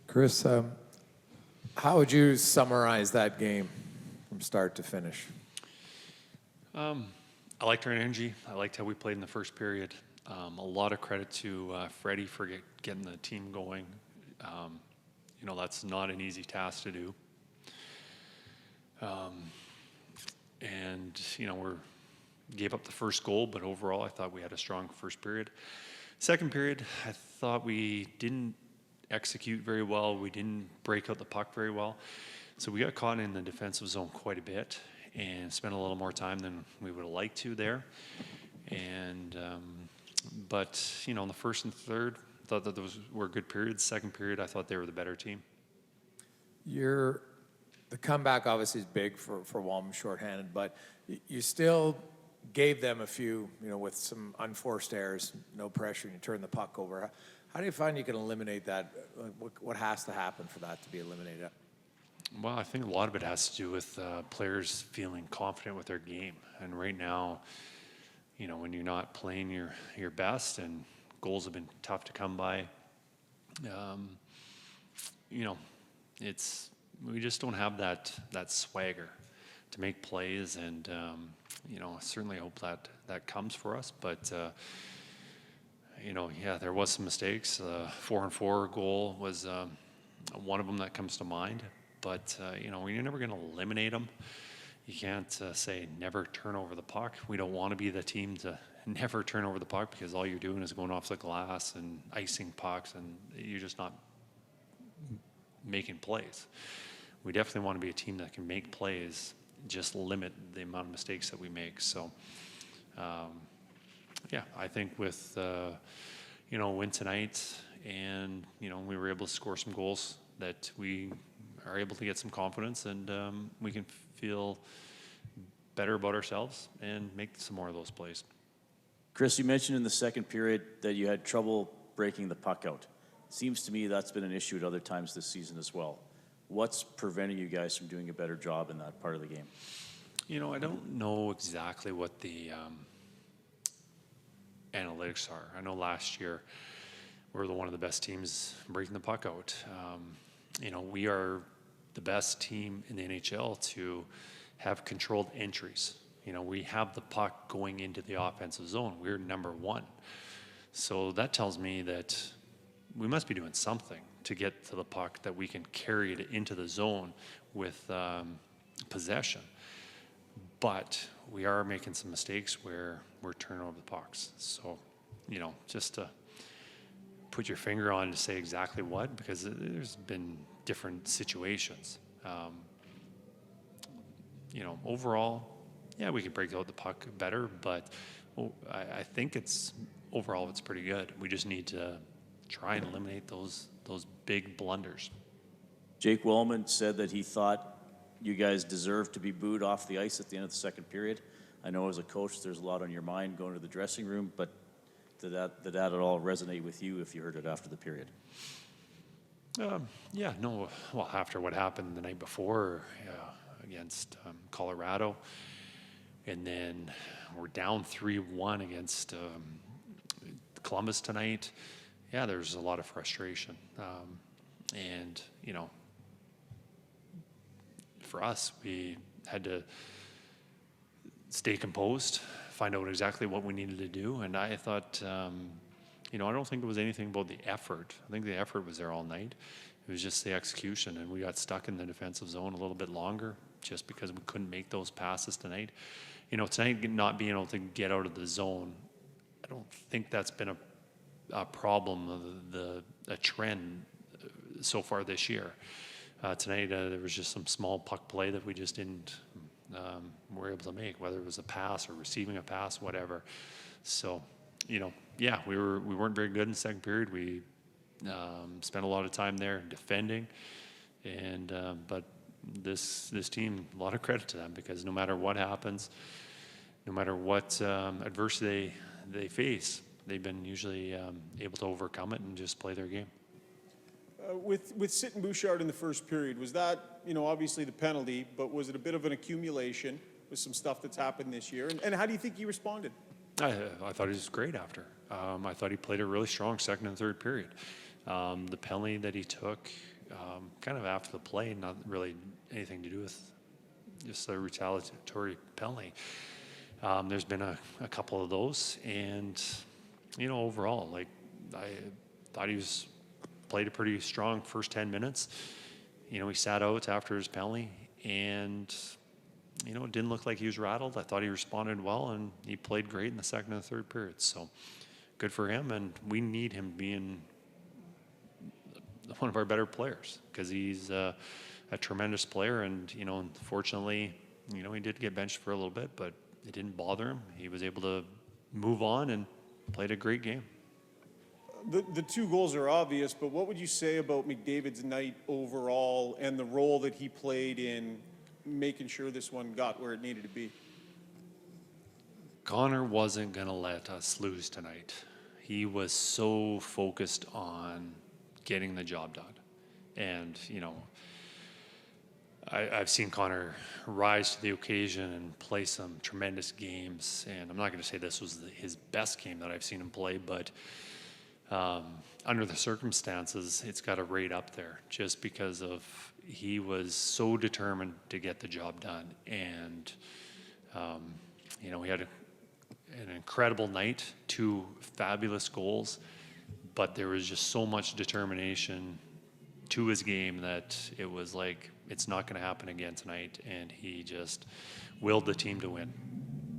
Kris, how would you summarize that game from start to finish? I liked our energy. I liked how we played in the first period. A lot of credit to Freddie for getting the team going. That's not an easy task to do. We gave up the first goal, but overall I thought we had a strong first period. Second period, I thought we didn't execute very well. We didn't break out the puck very well. So we got caught in the defensive zone quite a bit and spent a little more time than we would have liked to there. But in the first and third, I thought that those were good periods. Second period, I thought they were the better team. The comeback obviously is big for Walman shorthanded, but you still gave them a few, with some unforced errors, no pressure, and you turn the puck over. How do you find you can eliminate that? What has to happen for that to be eliminated? Well, I think a lot of it has to do with players feeling confident with their game. And right now, when you're not playing your best and goals have been tough to come by, we just don't have that swagger to make plays. And, I certainly hope that comes for us. But, there was some mistakes. 4-on-4 goal was one of them that comes to mind. But, you're never going to eliminate them. You can't say never turn over the puck. We don't want to be the team to never turn over the puck because all you're doing is going off the glass and icing pucks, and you're just not making plays. We definitely want to be a team that can make plays, just limit the amount of mistakes that we make. So, I think with, win tonight and, we were able to score some goals that we are able to get some confidence and we can feel better about ourselves and make some more of those plays. Kris, you mentioned in the second period that you had trouble breaking the puck out. Seems to me that's been an issue at other times this season as well. What's preventing you guys from doing a better job in that part of the game? I don't know exactly what the analytics are. I know last year we were one of the best teams breaking the puck out. We are the best team in the NHL to have controlled entries. We have the puck going into the offensive zone. We're number one. So that tells me that we must be doing something to get to the puck that we can carry it into the zone with possession. But we are making some mistakes where we're turning over the pucks. So, just to put your finger on to say exactly what, because there's been different situations. Overall, we could break out the puck better, but I think it's pretty good. We just need to try and eliminate those big blunders. Jake Wellman said that he thought you guys deserved to be booed off the ice at the end of the second period. I know as a coach there's a lot on your mind going to the dressing room, but did that at all resonate with you if you heard it after the period? Well, after what happened the night before against Colorado, and then we're down 3-1 against Columbus tonight, there's a lot of frustration. And, for us, we had to stay composed, find out exactly what we needed to do. And I thought, I don't think it was anything about the effort. I think the effort was there all night. It was just the execution. And we got stuck in the defensive zone a little bit longer just because we couldn't make those passes tonight. Tonight not being able to get out of the zone, I don't think that's been a problem, a trend so far this year. Tonight there was just some small puck play that we just didn't were able to make, whether it was a pass or receiving a pass, whatever. So, we weren't very good in the second period. We spent a lot of time there defending, and but this team, a lot of credit to them, because no matter what happens, no matter what adversity they face, they've been usually able to overcome it and just play their game. With Sit Bouchard in the first period, was that, obviously the penalty, but was it a bit of an accumulation with some stuff that's happened this year? And how do you think he responded? I thought he was great after. I thought he played a really strong second and third period. The penalty that he took, kind of after the play, not really anything to do with just a retaliatory penalty. There's been a couple of those, and overall, like I thought he played a pretty strong first 10 minutes. He sat out after his penalty, and it didn't look like he was rattled. I thought he responded well, and he played great in the second and third periods. So good for him, and we need him being one of our better players because he's a tremendous player. And unfortunately, he did get benched for a little bit, but it didn't bother him. He was able to move on and played a great game. The 2 goals are obvious, but what would you say about McDavid's night overall and the role that he played in making sure this one got where it needed to be? Connor wasn't going to let us lose tonight. He was so focused on getting the job done. And, I've seen Connor rise to the occasion and play some tremendous games. And I'm not going to say this was his best game that I've seen him play, but under the circumstances, it's got to rate up there just because of he was so determined to get the job done. And, he had an incredible night, 2 fabulous goals, but there was just so much determination to his game that it was like, it's not going to happen again tonight. And he just willed the team to win.